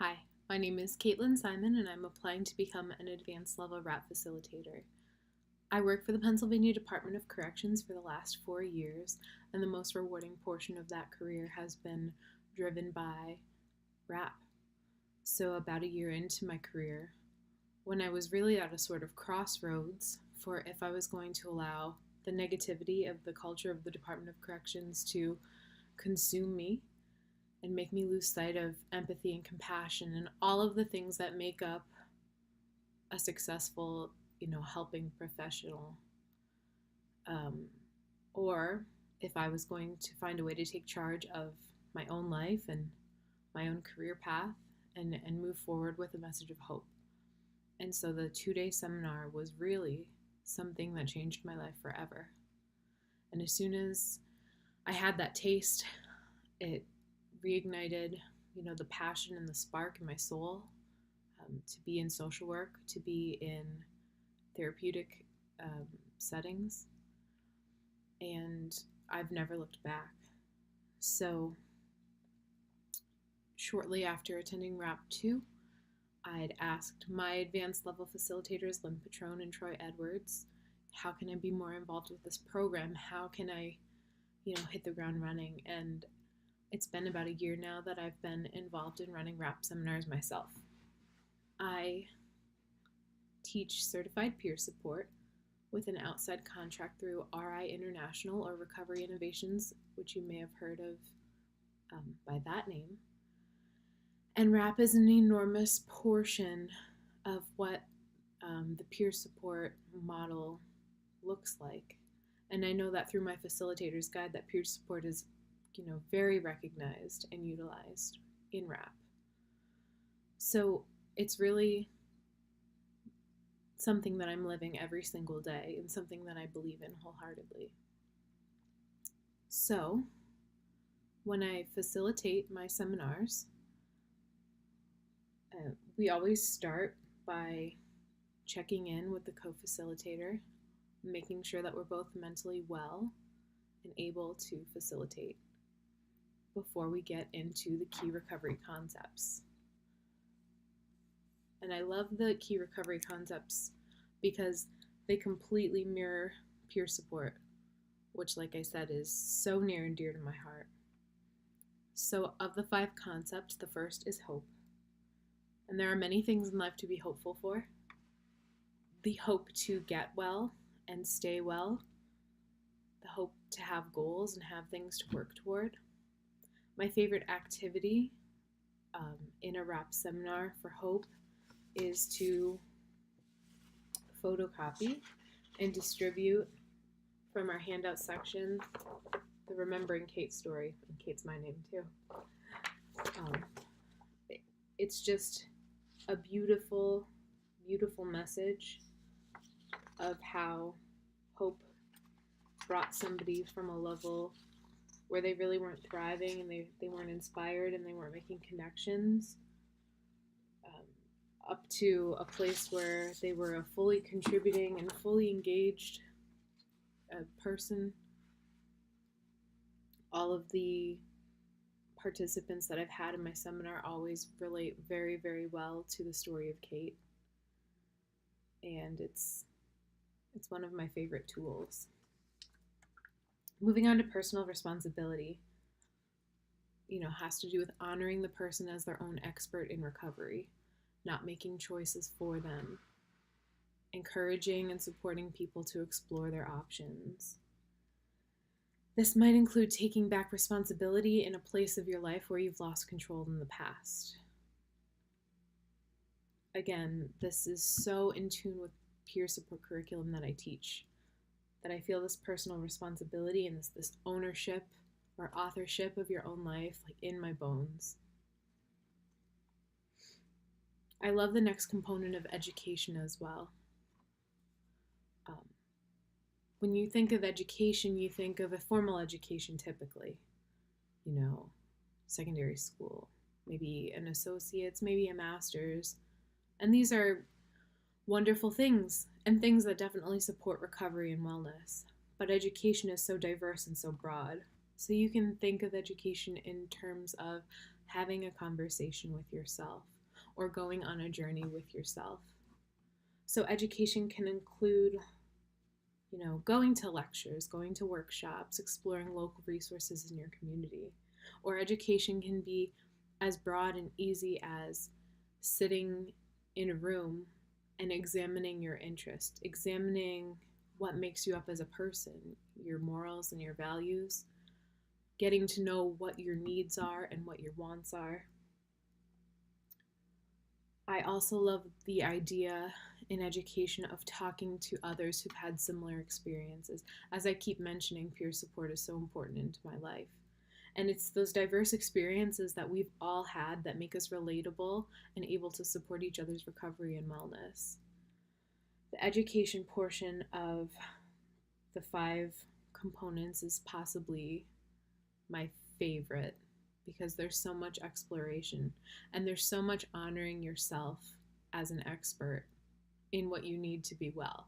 Hi, my name is Caitlin Simon, and I'm applying to become an advanced level RAP facilitator. I work for the Pennsylvania Department of Corrections for the last 4 years, and the most rewarding portion of that career has been driven by RAP. So, about a year into my career, when I was really at a sort of crossroads for if I was going to allow the negativity of the culture of the Department of Corrections to consume me and make me lose sight of empathy and compassion and all of the things that make up a successful, helping professional. Um, or if I was going to find a way to take charge of my own life and my own career path and move forward with a message of hope. And so the 2 day seminar was really something that changed my life forever. And as soon as I had that taste, it reignited, the passion and the spark in my soul to be in social work, to be in therapeutic settings, and I've never looked back. So, shortly after attending RAP 2, I'd asked my advanced level facilitators, Lynn Patrone and Troy Edwards, how can I be more involved with this program? How can I, hit the ground running? And it's been about a year now that I've been involved in running RAP seminars myself. I teach certified peer support with an outside contract through RI International, or Recovery Innovations, which you may have heard of by that name. And RAP is an enormous portion of what the peer support model looks like. And I know that through my facilitator's guide that peer support is very recognized and utilized in RAP. So it's really something that I'm living every single day and something that I believe in wholeheartedly. So when I facilitate my seminars, we always start by checking in with the co-facilitator, making sure that we're both mentally well and able to facilitate before we get into the key recovery concepts. And I love the key recovery concepts because they completely mirror peer support, which, like I said, is so near and dear to my heart. So, of the 5 concepts, the first is hope. And there are many things in life to be hopeful for. The hope to get well and stay well, the hope to have goals and have things to work toward. My favorite activity in a RAP seminar for hope is to photocopy and distribute from our handout section the Remembering Kate story. And Kate's my name too. It's just a beautiful, beautiful message of how hope brought somebody from a level where they really weren't thriving and they weren't inspired and they weren't making connections, up to a place where they were a fully contributing and fully engaged person. All of the participants that I've had in my seminar always relate very, very well to the story of Kate. And it's one of my favorite tools. Moving on to personal responsibility, has to do with honoring the person as their own expert in recovery, not making choices for them, encouraging and supporting people to explore their options. This might include taking back responsibility in a place of your life where you've lost control in the past. Again, this is so in tune with peer support curriculum that I teach, that I feel this personal responsibility and this ownership or authorship of your own life, like in my bones. I love the next component of education as well. When you think of education, you think of a formal education typically, secondary school, maybe an associate's, maybe a master's. And these are wonderful things and things that definitely support recovery and wellness. But education is so diverse and so broad. So you can think of education in terms of having a conversation with yourself or going on a journey with yourself. So education can include, going to lectures, going to workshops, exploring local resources in your community. Or education can be as broad and easy as sitting in a room and examining your interest, examining what makes you up as a person, your morals and your values, getting to know what your needs are and what your wants are. I also love the idea in education of talking to others who've had similar experiences. As I keep mentioning, peer support is so important into my life. And it's those diverse experiences that we've all had that make us relatable and able to support each other's recovery and wellness. The education portion of the 5 components is possibly my favorite because there's so much exploration and there's so much honoring yourself as an expert in what you need to be well.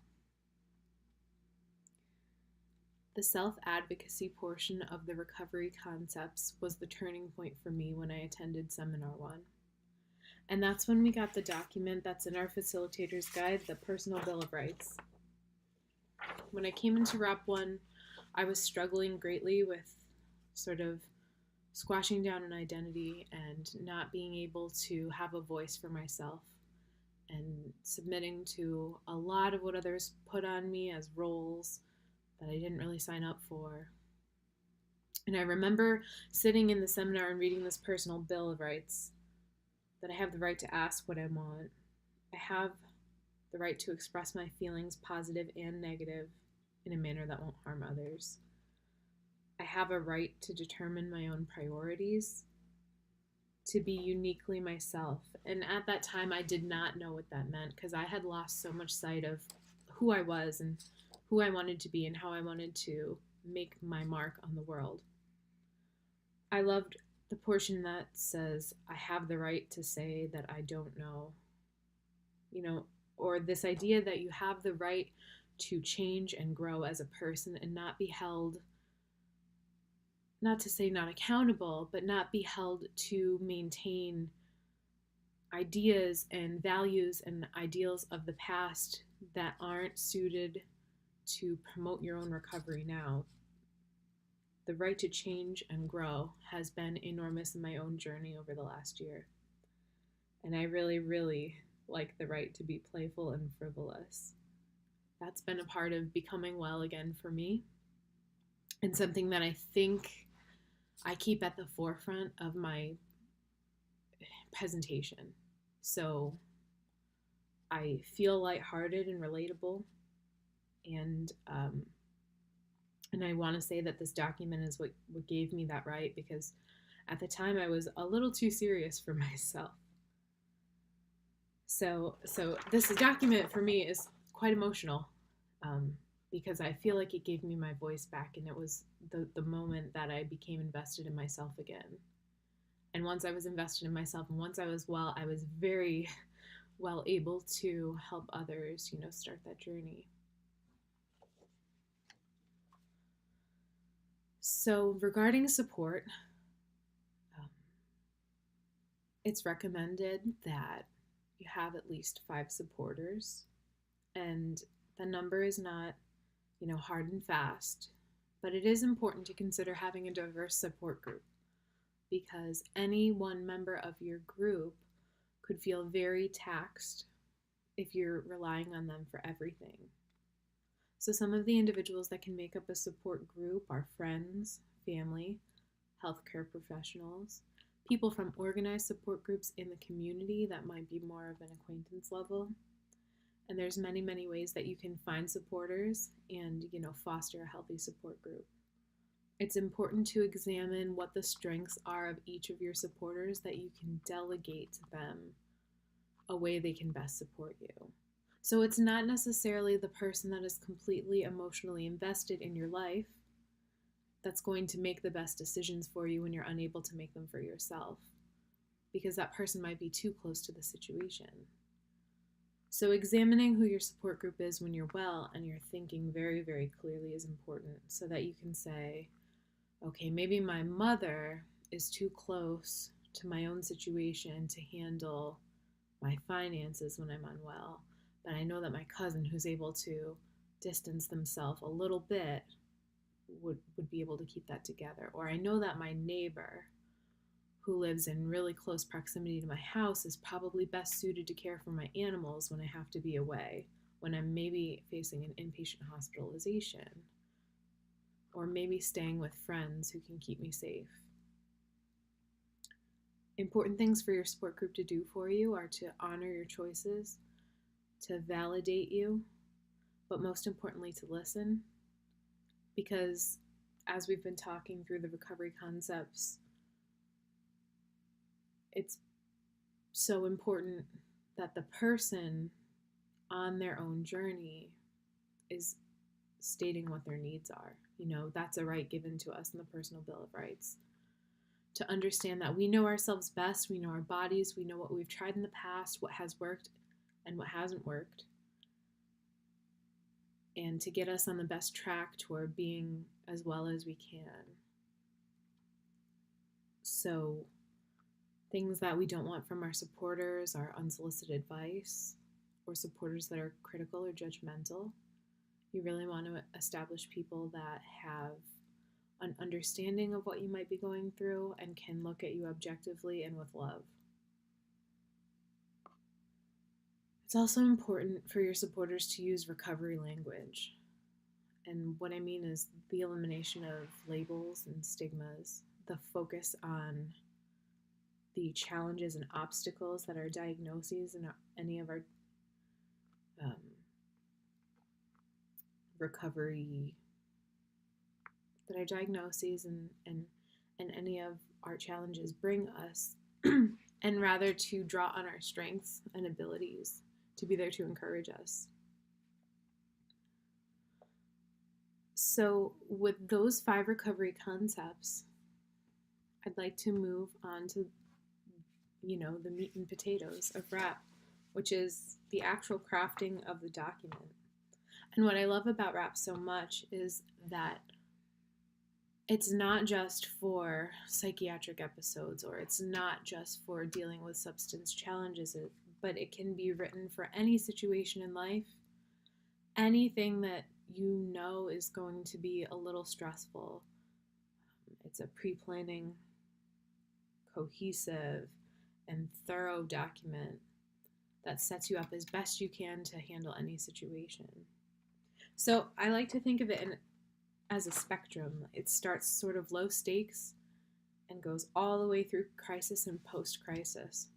The self-advocacy portion of the recovery concepts was the turning point for me when I attended Seminar 1. And that's when we got the document that's in our facilitator's guide, the Personal Bill of Rights. When I came into ROP 1, I was struggling greatly with sort of squashing down an identity and not being able to have a voice for myself and submitting to a lot of what others put on me as roles that I didn't really sign up for. And I remember sitting in the seminar and reading this Personal Bill of Rights, that I have the right to ask what I want. I have the right to express my feelings, positive and negative, in a manner that won't harm others. I have a right to determine my own priorities, to be uniquely myself. And at that time, I did not know what that meant because I had lost so much sight of who I was and who I wanted to be and how I wanted to make my mark on the world. I loved the portion that says, I have the right to say that I don't know, or this idea that you have the right to change and grow as a person and not be held, not to say not accountable, but not be held to maintain ideas and values and ideals of the past that aren't suited to promote your own recovery now. The right to change and grow has been enormous in my own journey over the last year. And I really, really like the right to be playful and frivolous. That's been a part of becoming well again for me, and something that I think I keep at the forefront of my presentation. So I feel lighthearted and relatable, and I want to say that this document is what gave me that right, because at the time I was a little too serious for myself. So this document for me is quite emotional, because I feel like it gave me my voice back, and it was the moment that I became invested in myself again. And once I was invested in myself and once I was well, I was very well able to help others, start that journey. So regarding support, it's recommended that you have at least 5 supporters, and the number is not, hard and fast, but it is important to consider having a diverse support group, because any one member of your group could feel very taxed if you're relying on them for everything. So some of the individuals that can make up a support group are friends, family, healthcare professionals, people from organized support groups in the community that might be more of an acquaintance level. And there's many, many ways that you can find supporters and, foster a healthy support group. It's important to examine what the strengths are of each of your supporters, that you can delegate to them a way they can best support you. So it's not necessarily the person that is completely emotionally invested in your life that's going to make the best decisions for you when you're unable to make them for yourself, because that person might be too close to the situation. So examining who your support group is when you're well and you're thinking very, very clearly is important, so that you can say, okay, maybe my mother is too close to my own situation to handle my finances when I'm unwell, but I know that my cousin, who's able to distance themselves a little bit, would be able to keep that together. Or I know that my neighbor, who lives in really close proximity to my house, is probably best suited to care for my animals when I have to be away, when I'm maybe facing an inpatient hospitalization, or maybe staying with friends who can keep me safe. Important things for your support group to do for you are to honor your choices, to validate you, but most importantly, to listen. Because as we've been talking through the recovery concepts, it's so important that the person on their own journey is stating what their needs are. That's a right given to us in the Personal Bill of Rights. To understand that we know ourselves best, we know our bodies, we know what we've tried in the past, what has worked and what hasn't worked, and to get us on the best track toward being as well as we can. So, things that we don't want from our supporters are unsolicited advice or supporters that are critical or judgmental. You really want to establish people that have an understanding of what you might be going through and can look at you objectively and with love. It's also important for your supporters to use recovery language. And what I mean is the elimination of labels and stigmas, the focus on the challenges and obstacles that are diagnoses in any of our recovery, that our diagnoses and any of our challenges bring us, and rather to draw on our strengths and abilities to be there to encourage us. So with those 5 recovery concepts, I'd like to move on to, the meat and potatoes of RAP, which is the actual crafting of the document. And what I love about RAP so much is that it's not just for psychiatric episodes, or it's not just for dealing with substance challenges, but it can be written for any situation in life, anything that is going to be a little stressful. It's a pre-planning, cohesive, and thorough document that sets you up as best you can to handle any situation. So I like to think of it as a spectrum. It starts sort of low stakes and goes all the way through crisis and post-crisis.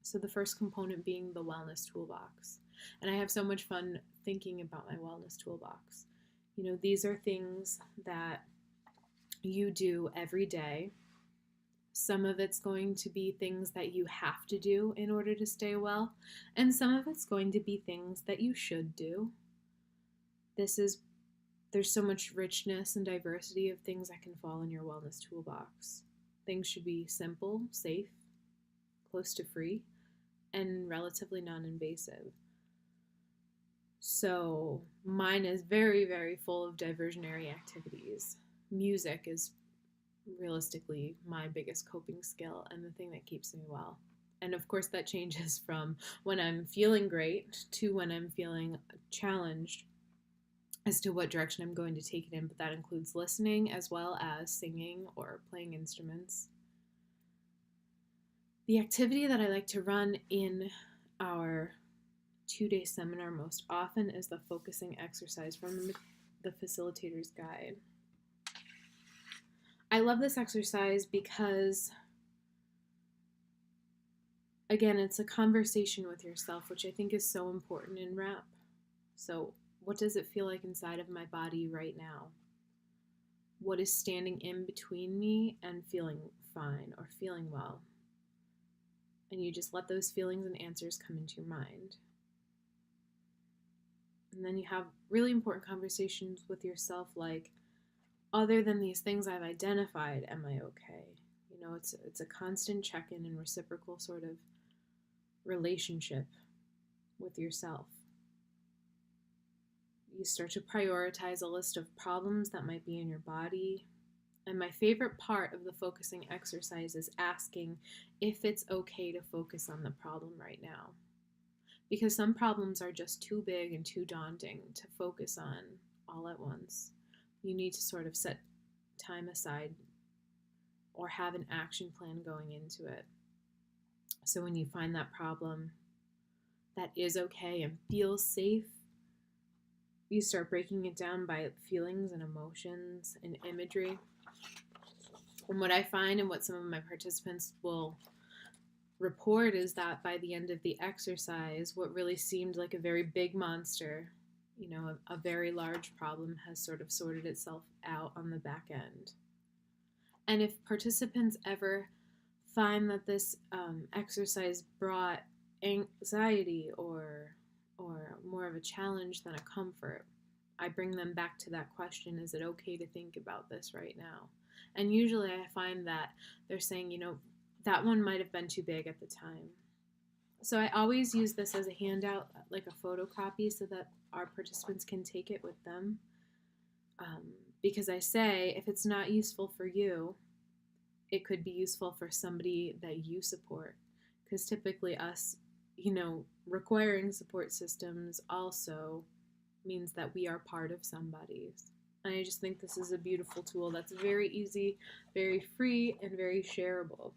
So the first component being the wellness toolbox. And I have so much fun thinking about my wellness toolbox. These are things that you do every day. Some of it's going to be things that you have to do in order to stay well, and some of it's going to be things that you should do. There's so much richness and diversity of things that can fall in your wellness toolbox. Things should be simple, safe, close to free, and relatively non-invasive. So mine is very, very full of diversionary activities. Music is realistically my biggest coping skill and the thing that keeps me well. And of course that changes from when I'm feeling great to when I'm feeling challenged as to what direction I'm going to take it in, but that includes listening as well as singing or playing instruments. The activity that I like to run in our 2-day seminar most often is the focusing exercise from the facilitator's guide. I love this exercise because, again, it's a conversation with yourself, which I think is so important in RAP. So what does it feel like inside of my body right now? What is standing in between me and feeling fine or feeling well? And you just let those feelings and answers come into your mind. And then you have really important conversations with yourself like, other than these things I've identified, am I okay? It's a constant check-in and reciprocal sort of relationship with yourself. You start to prioritize a list of problems that might be in your body And my favorite part of the focusing exercise is asking if it's okay to focus on the problem right now. Because some problems are just too big and too daunting to focus on all at once. You need to sort of set time aside or have an action plan going into it. So when you find that problem that is okay and feels safe, you start breaking it down by feelings and emotions and imagery. And what I find and what some of my participants will report is that by the end of the exercise, what really seemed like a very big monster, a very large problem, has sort of sorted itself out on the back end. And if participants ever find that this exercise brought anxiety or more of a challenge than a comfort, I bring them back to that question, is it okay to think about this right now? And usually I find that they're saying, that one might have been too big at the time. So I always use this as a handout, like a photocopy, so that our participants can take it with them. Because I say, if it's not useful for you, it could be useful for somebody that you support. Because typically us, requiring support systems also means that we are part of somebody's. And I just think this is a beautiful tool that's very easy, very free, and very shareable.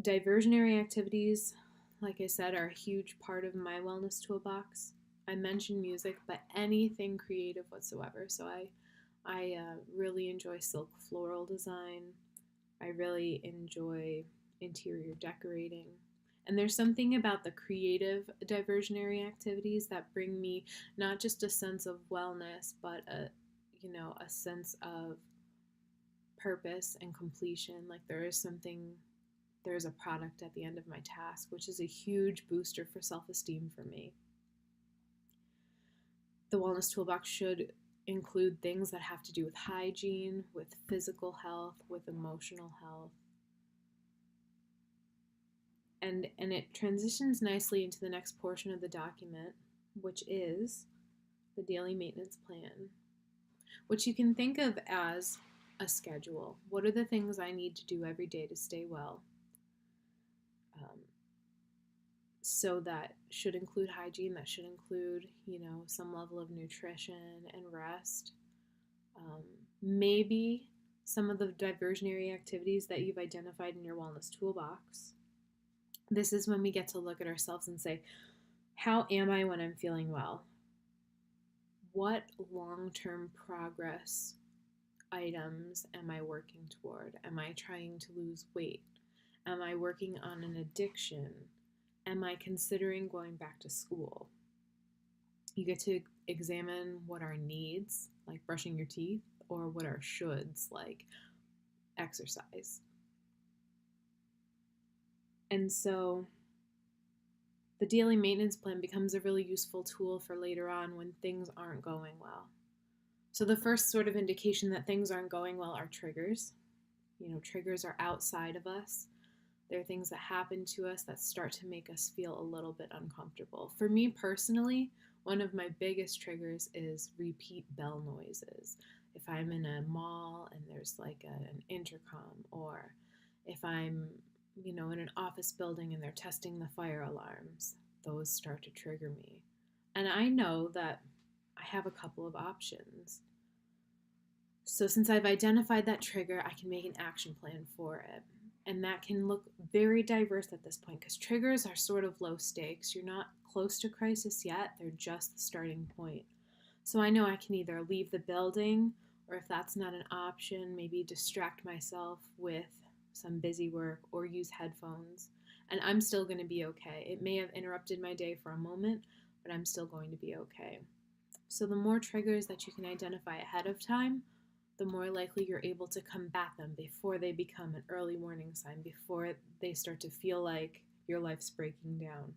Diversionary activities, like I said, are a huge part of my wellness toolbox. I mentioned music, but anything creative whatsoever. So I really enjoy silk floral design. I really enjoy interior decorating. And there's something about the creative diversionary activities that bring me not just a sense of wellness, but a sense of purpose and completion. Like there's a product at the end of my task, which is a huge booster for self-esteem for me. The Wellness Toolbox should include things that have to do with hygiene, with physical health, with emotional health. And it transitions nicely into the next portion of the document, which is the daily maintenance plan, which you can think of as a schedule. What are the things I need to do every day to stay well? So that should include hygiene, that should include, some level of nutrition and rest. Maybe some of the diversionary activities that you've identified in your wellness toolbox. This is when we get to look at ourselves and say, how am I when I'm feeling well? What long-term progress items am I working toward? Am I trying to lose weight? Am I working on an addiction? Am I considering going back to school? You get to examine what are needs, like brushing your teeth, or what are shoulds, like exercise. And so the daily maintenance plan becomes a really useful tool for later on when things aren't going well. So the first sort of indication that things aren't going well are triggers. Triggers are outside of us. They're things that happen to us that start to make us feel a little bit uncomfortable. For me personally, one of my biggest triggers is repeat bell noises. If I'm in a mall and there's like an intercom, or if I'm, in an office building and they're testing the fire alarms, those start to trigger me. And I know that I have a couple of options. So since I've identified that trigger, I can make an action plan for it. And that can look very diverse at this point because triggers are sort of low stakes. You're not close to crisis yet. They're just the starting point. So I know I can either leave the building, or if that's not an option, maybe distract myself with some busy work or use headphones. And I'm still going to be okay. It may have interrupted my day for a moment, but I'm still going to be okay. So the more triggers that you can identify ahead of time, the more likely you're able to combat them before they become an early warning sign, before they start to feel like your life's breaking down.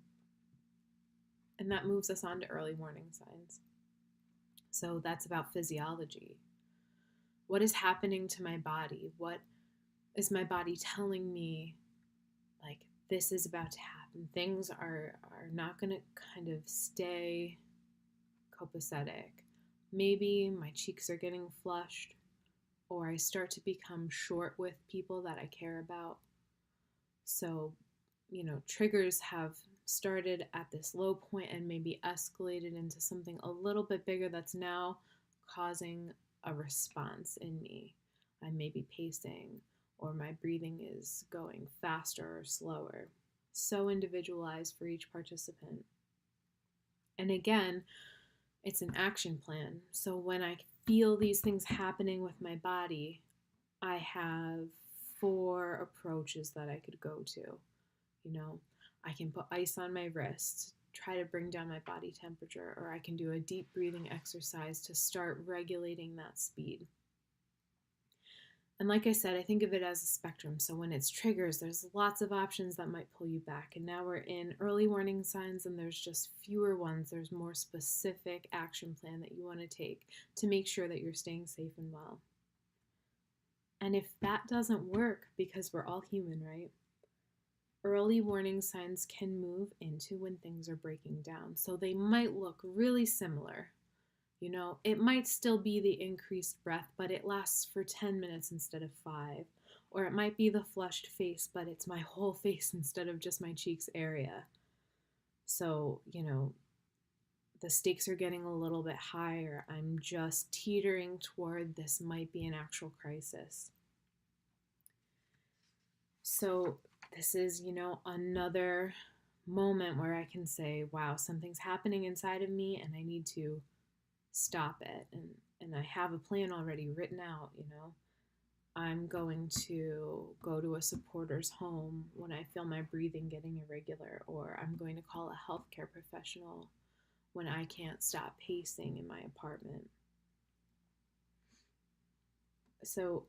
And that moves us on to early warning signs. So that's about physiology. What is happening to my body? What is my body telling me, like, this is about to happen? Things are not going to kind of stay copacetic. Maybe my cheeks are getting flushed, or I start to become short with people that I care about. So, triggers have started at this low point and maybe escalated into something a little bit bigger that's now causing a response in me. I may be pacing, or my breathing is going faster or slower. So individualized for each participant. And again, it's an action plan. So when I feel these things happening with my body, I have 4 approaches that I could go to. I can put ice on my wrist, try to bring down my body temperature, or I can do a deep breathing exercise to start regulating that speed. And like I said, I think of it as a spectrum. So when it's triggers, there's lots of options that might pull you back. And now we're in early warning signs, and there's just fewer ones. There's more specific action plan that you want to take to make sure that you're staying safe and well. And if that doesn't work, because we're all human, right? Early warning signs can move into when things are breaking down. So they might look really similar. It might still be the increased breath, but it lasts for 10 minutes instead of 5. Or it might be the flushed face, but it's my whole face instead of just my cheeks area. So, the stakes are getting a little bit higher. I'm just teetering toward this might be an actual crisis. So this is, another moment where I can say, wow, something's happening inside of me and I need to stop it. And I have a plan already written out. I'm going to go to a supporter's home when I feel my breathing getting irregular, or I'm going to call a healthcare professional when I can't stop pacing in my apartment. So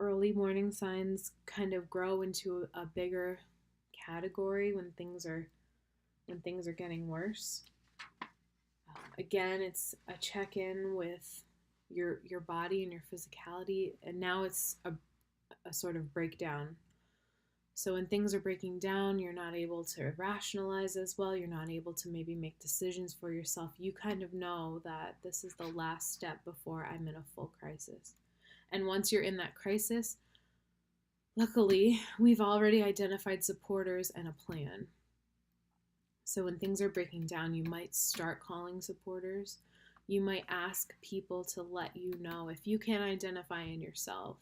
early warning signs kind of grow into a bigger category when things are getting worse. Again, it's a check-in with your body and your physicality, and now it's a sort of breakdown. So when things are breaking down, you're not able to rationalize as well. You're not able to maybe make decisions for yourself. You kind of know that this is the last step before I'm in a full crisis. And once you're in that crisis, luckily, we've already identified supporters and a plan. So when things are breaking down, you might start calling supporters. You might ask people to let you know if you can't identify in yourself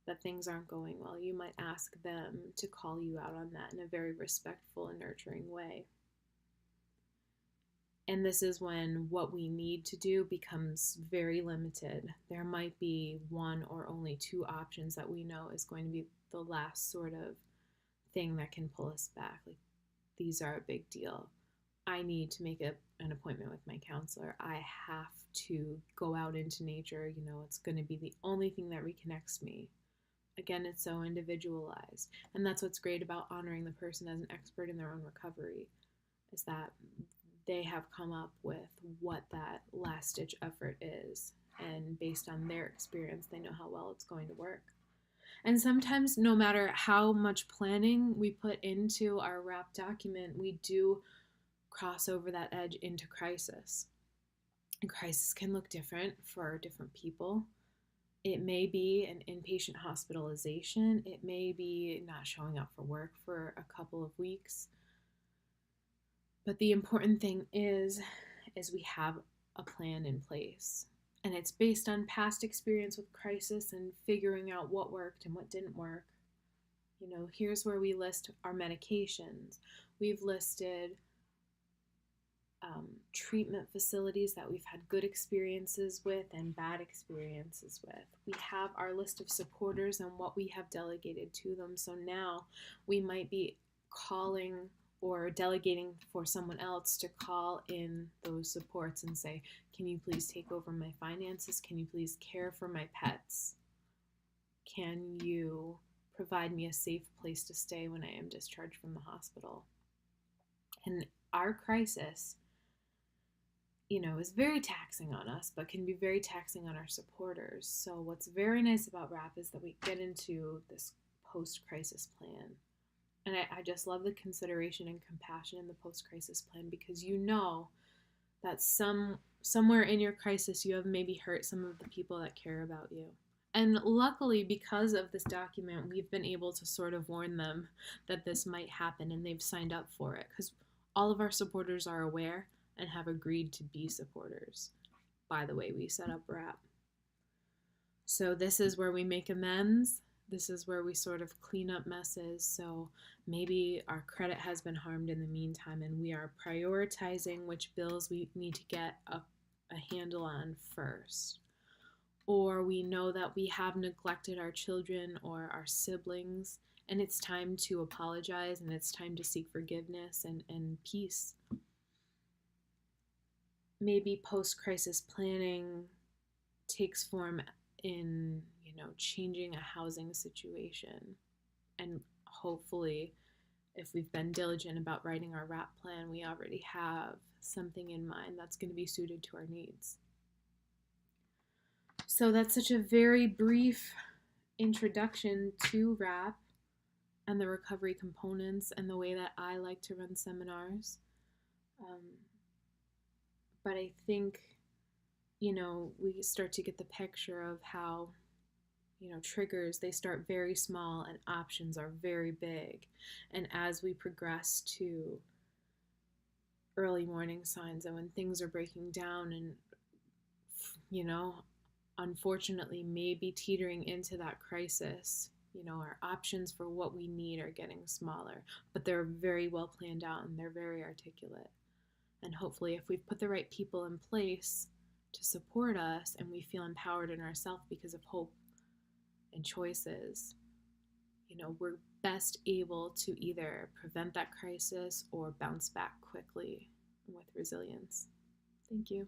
that things aren't going well. You might ask them to call you out on that in a very respectful and nurturing way. And this is when what we need to do becomes very limited. There might be 1 or only 2 options that we know is going to be the last sort of thing that can pull us back. Like, these are a big deal. I need to make an appointment with my counselor. I have to go out into nature. It's going to be the only thing that reconnects me. Again, it's so individualized. And that's what's great about honoring the person as an expert in their own recovery, is that they have come up with what that last ditch effort is. And based on their experience, they know how well it's going to work. And sometimes, no matter how much planning we put into our WRAP document, we do cross over that edge into crisis. And crisis can look different for different people. It may be an inpatient hospitalization. It may be not showing up for work for a couple of weeks. But the important thing is we have a plan in place. And it's based on past experience with crisis and figuring out what worked and what didn't work. Here's where we list our medications. We've listed treatment facilities that we've had good experiences with and bad experiences with. We have our list of supporters and what we have delegated to them. So now we might be calling or delegating for someone else to call in those supports and say, can you please take over my finances? Can you please care for my pets? Can you provide me a safe place to stay when I am discharged from the hospital? And our crisis, is very taxing on us, but can be very taxing on our supporters. So what's very nice about WRAP is that we get into this post-crisis plan. And I just love the consideration and compassion in the post-crisis plan, because that somewhere in your crisis you have maybe hurt some of the people that care about you. And luckily, because of this document, we've been able to sort of warn them that this might happen, and they've signed up for it because all of our supporters are aware and have agreed to be supporters by the way we set up RAP. So this is where we make amends. This is where we sort of clean up messes. So maybe our credit has been harmed in the meantime, and we are prioritizing which bills we need to get a handle on first. Or we know that we have neglected our children or our siblings, and it's time to apologize and it's time to seek forgiveness and peace. Maybe post-crisis planning takes form in, changing a housing situation. And hopefully, if we've been diligent about writing our RAP plan, we already have something in mind that's going to be suited to our needs. So that's such a very brief introduction to RAP and the recovery components and the way that I like to run seminars. But I think, we start to get the picture of how, triggers, they start very small and options are very big. And as we progress to early warning signs and when things are breaking down and, unfortunately maybe teetering into that crisis, our options for what we need are getting smaller, but they're very well planned out and they're very articulate. And hopefully, if we've put the right people in place to support us and we feel empowered in ourselves because of hope and choices, we're best able to either prevent that crisis or bounce back quickly with resilience. Thank you.